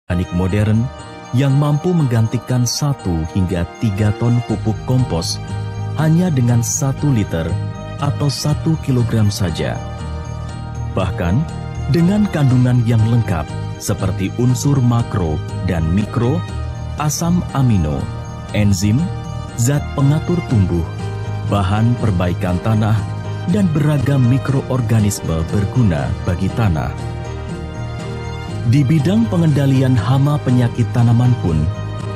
Organik modern yang mampu menggantikan 1 hingga 3 ton pupuk kompos hanya dengan 1 liter atau 1 kilogram saja. Bahkan dengan kandungan yang lengkap seperti unsur makro dan mikro, asam amino, enzim, zat pengatur tumbuh, bahan perbaikan tanah, dan beragam mikroorganisme berguna bagi tanah. Di bidang pengendalian hama penyakit tanaman pun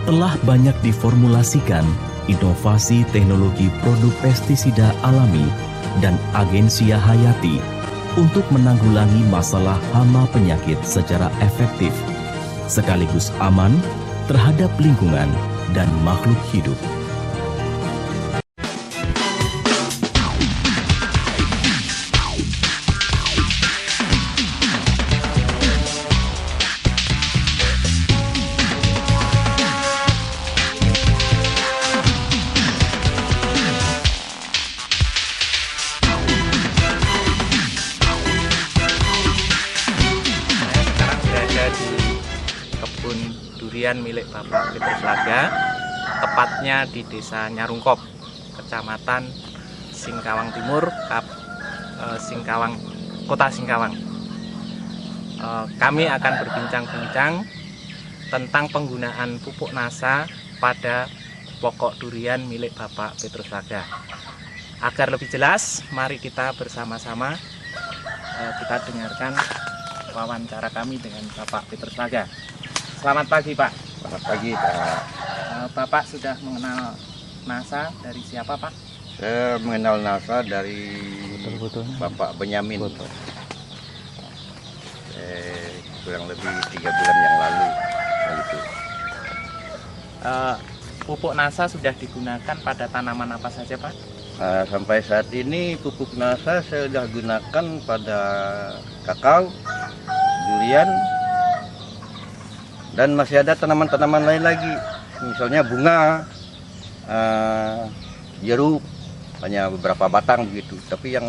telah banyak diformulasikan inovasi teknologi produk pestisida alami dan agensia hayati untuk menanggulangi masalah hama penyakit secara efektif, sekaligus aman terhadap lingkungan dan makhluk hidup. Kebun durian milik Bapak Petrus Laga, tepatnya di Desa Nyarungkop, Kecamatan Singkawang Timur, Kota Singkawang. Kami akan berbincang-bincang tentang penggunaan pupuk NASA pada pokok durian milik Bapak Petrus Laga. Agar lebih jelas, mari kita bersama-sama kita dengarkan wawancara kami dengan Bapak Petrus Laga. Selamat pagi, Pak. Selamat pagi, Pak. Bapak sudah mengenal NASA dari siapa, Pak? Saya mengenal NASA dari Bapak Benyamin. Kurang lebih 3 bulan yang lalu. Begitu. Pupuk NASA sudah digunakan pada tanaman apa saja, Pak? Sampai saat ini pupuk NASA saya sudah gunakan pada kakao, durian, dan masih ada tanaman-tanaman lain lagi, misalnya bunga, jeruk, hanya beberapa batang begitu. Tapi yang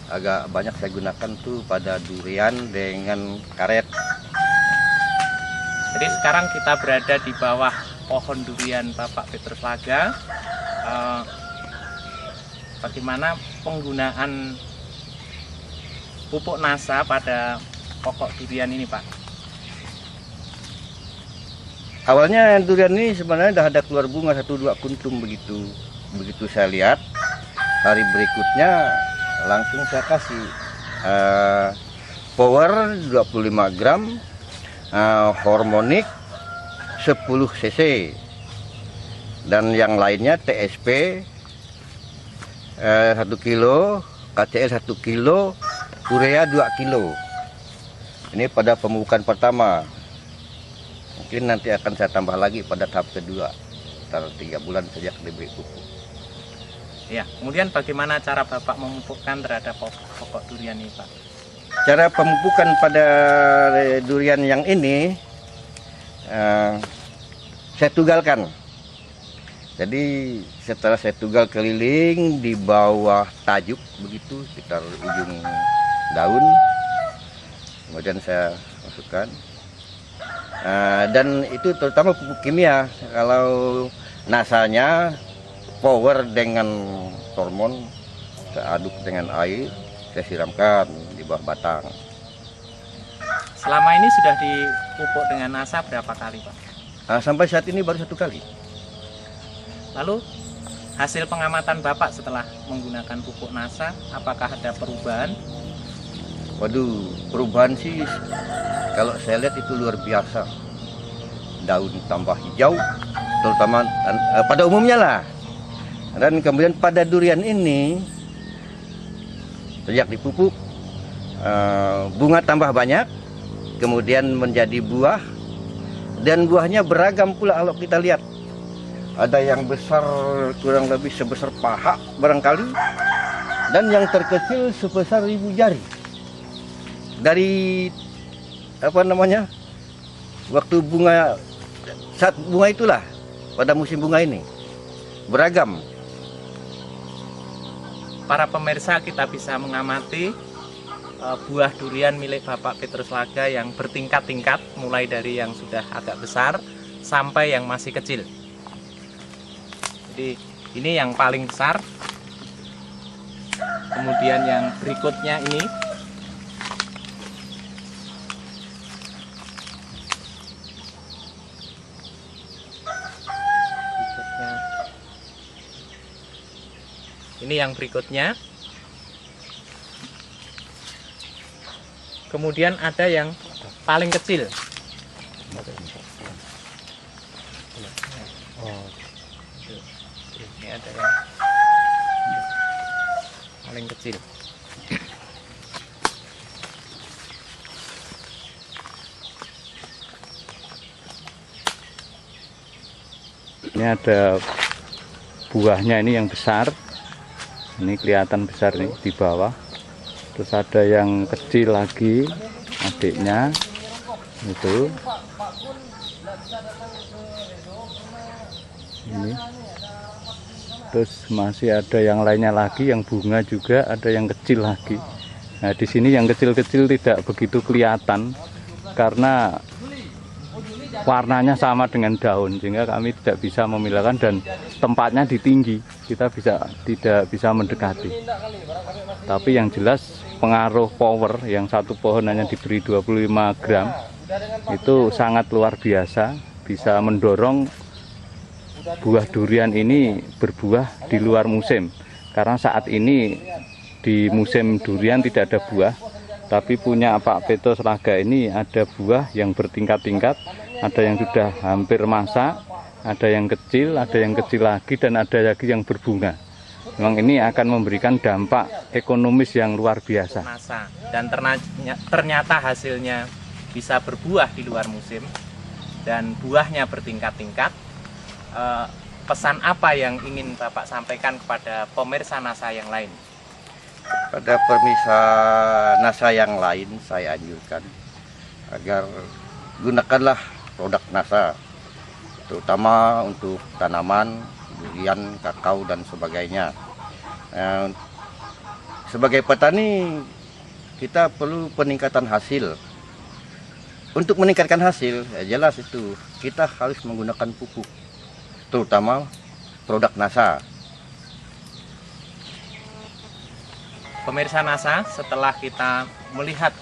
agak banyak saya gunakan tuh pada durian dengan karet. Jadi sekarang kita berada di bawah pohon durian Bapak Petrus Laga. Bagaimana penggunaan pupuk NASA pada pokok durian ini, Pak? Awalnya durian ini sebenarnya sudah ada keluar bunga 1-2 kuntum begitu. Begitu saya lihat, hari berikutnya langsung saya kasih power 25 gram, hormonik 10 cc, dan yang lainnya TSP 1 kilo, KCL 1 kilo, urea 2 kilo. Ini pada pemupukan pertama. Mungkin nanti akan saya tambah lagi pada tahap kedua, sekitar 3 bulan sejak diberi pupuk. Ya, kemudian bagaimana cara Bapak memupukkan terhadap pokok durian ini, Pak? Cara pemupukan pada durian yang ini, saya tugalkan. Jadi setelah saya tugal keliling di bawah tajuk begitu, sekitar ujung daun, kemudian saya masukkan. Dan itu terutama pupuk kimia. Kalau nasanya power dengan hormon, saya aduk dengan air, saya siramkan di bawah batang. Selama ini sudah dipupuk dengan NASA berapa kali, Pak? Sampai saat ini baru 1 kali. Lalu hasil pengamatan Bapak setelah menggunakan pupuk NASA, apakah ada perubahan? Waduh, perubahan sih kalau saya lihat itu luar biasa. Daun tambah hijau, terutama pada umumnya lah. Dan kemudian pada durian ini, sejak dipupuk, bunga tambah banyak, kemudian menjadi buah, dan buahnya beragam pula kalau kita lihat. Ada yang besar kurang lebih sebesar paha barangkali, dan yang terkecil sebesar 1000 jari. Dari waktu bunga, saat bunga itulah, pada musim bunga ini beragam. Para pemirsa, kita bisa mengamati buah durian milik Bapak Petrus Laga yang bertingkat-tingkat, mulai dari yang sudah agak besar sampai yang masih kecil. Jadi ini yang paling besar. Kemudian yang berikutnya ini yang berikutnya. Kemudian ada yang paling kecil. Ini ada yang paling kecil. Ini ada buahnya, ini yang besar. Ini kelihatan besar nih di bawah. Terus ada yang kecil lagi, adiknya itu. Ini. Terus masih ada yang lainnya lagi, yang bunga juga, ada yang kecil lagi. Nah, di sini yang kecil-kecil tidak begitu kelihatan karena warnanya sama dengan daun, sehingga kami tidak bisa memilahkan, dan tempatnya di tinggi, kita tidak bisa mendekati. Tapi yang jelas pengaruh power yang satu pohon hanya diberi 25 gram itu sangat luar biasa, bisa mendorong buah durian ini berbuah di luar musim. Karena saat ini di musim durian tidak ada buah, tapi punya Pak Petrus Laga ini ada buah yang bertingkat-tingkat, ada yang sudah hampir masak, ada yang kecil lagi, dan ada lagi yang berbunga. Memang ini akan memberikan dampak ekonomis yang luar biasa. Dan ternyata hasilnya bisa berbuah di luar musim dan buahnya bertingkat-tingkat. Pesan apa yang ingin Bapak sampaikan kepada pemirsa NASA yang lain? Pada pemirsa NASA yang lain saya anjurkan agar gunakanlah produk NASA, terutama untuk tanaman, durian, kakao dan sebagainya. Sebagai petani kita perlu peningkatan hasil. Untuk meningkatkan hasil, ya jelas itu kita harus menggunakan pupuk, terutama produk NASA. Pemirsa NASA, setelah kita melihat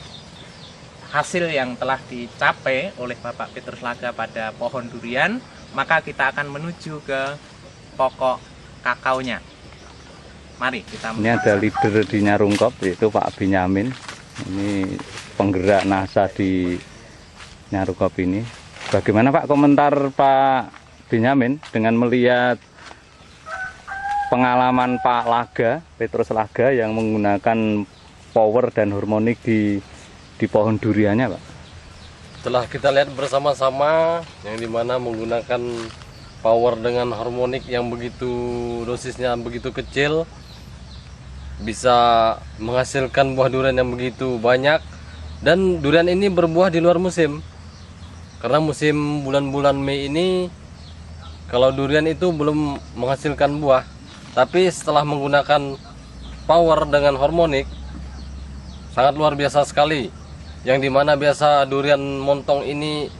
hasil yang telah dicapai oleh Bapak Petrus Laga pada pohon durian, maka kita akan menuju ke pokok kakaonya. Mari kita menuju. Ini ada leader di Nyarungkop, yaitu Pak Benyamin. Ini penggerak NASA di Nyarungkop ini. Bagaimana Pak komentar Pak Benyamin dengan melihat pengalaman Pak Laga, Petrus Laga yang menggunakan power dan harmonik di pohon duriannya, Pak? Setelah kita lihat bersama-sama, yang dimana menggunakan power dengan harmonik yang begitu dosisnya begitu kecil, bisa menghasilkan buah durian yang begitu banyak, dan durian ini berbuah di luar musim. Karena musim bulan-bulan Mei ini, kalau durian itu belum menghasilkan buah. Tapi setelah menggunakan power dengan harmonik, sangat luar biasa sekali. Yang dimana biasa durian montong ini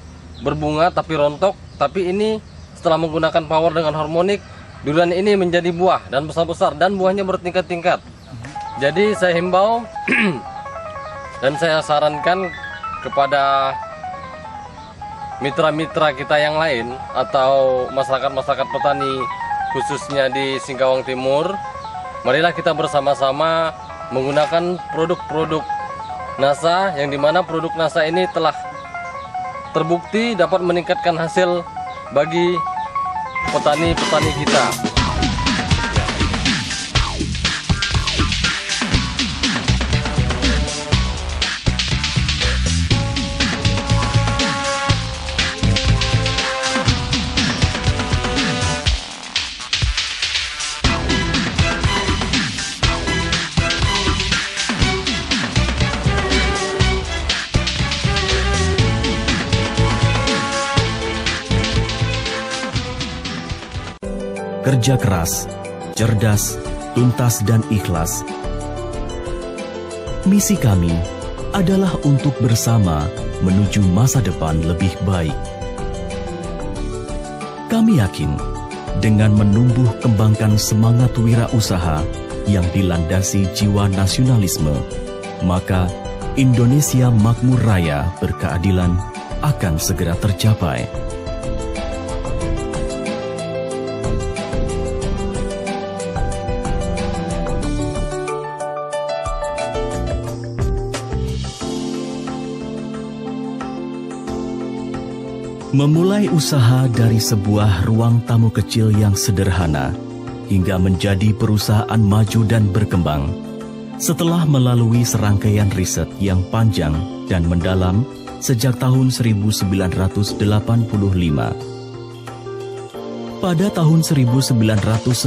berbunga tapi rontok, tapi ini setelah menggunakan power dengan harmonik, durian ini menjadi buah dan besar-besar, dan buahnya bertingkat-tingkat. Jadi saya himbau dan saya sarankan kepada mitra-mitra kita yang lain atau masyarakat-masyarakat petani khususnya di Singkawang Timur, marilah kita bersama-sama menggunakan produk-produk NASA, yang dimana produk NASA ini telah terbukti dapat meningkatkan hasil bagi petani-petani kita. Kerja keras, cerdas, tuntas dan ikhlas. Misi kami adalah untuk bersama menuju masa depan lebih baik. Kami yakin dengan menumbuh kembangkan semangat wirausaha yang dilandasi jiwa nasionalisme, maka Indonesia makmur raya berkeadilan akan segera tercapai. Memulai usaha dari sebuah ruang tamu kecil yang sederhana hingga menjadi perusahaan maju dan berkembang setelah melalui serangkaian riset yang panjang dan mendalam sejak tahun 1985. Pada tahun 1996,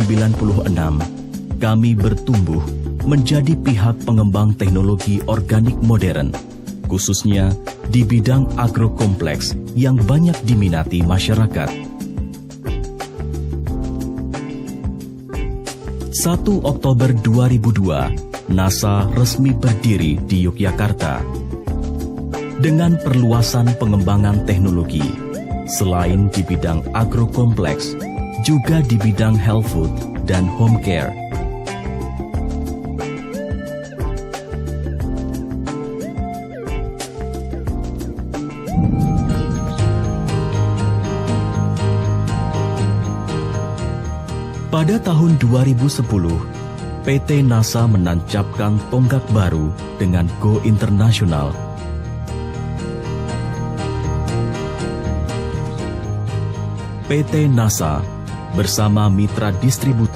kami bertumbuh menjadi pihak pengembang teknologi organik modern, khususnya di bidang agrokompleks yang banyak diminati masyarakat. 1 Oktober 2002, NASA resmi berdiri di Yogyakarta. Dengan perluasan pengembangan teknologi, selain di bidang agrokompleks, juga di bidang health food dan home care. Pada tahun 2010, PT NASA menancapkan tonggak baru dengan Go International. PT NASA bersama mitra distributor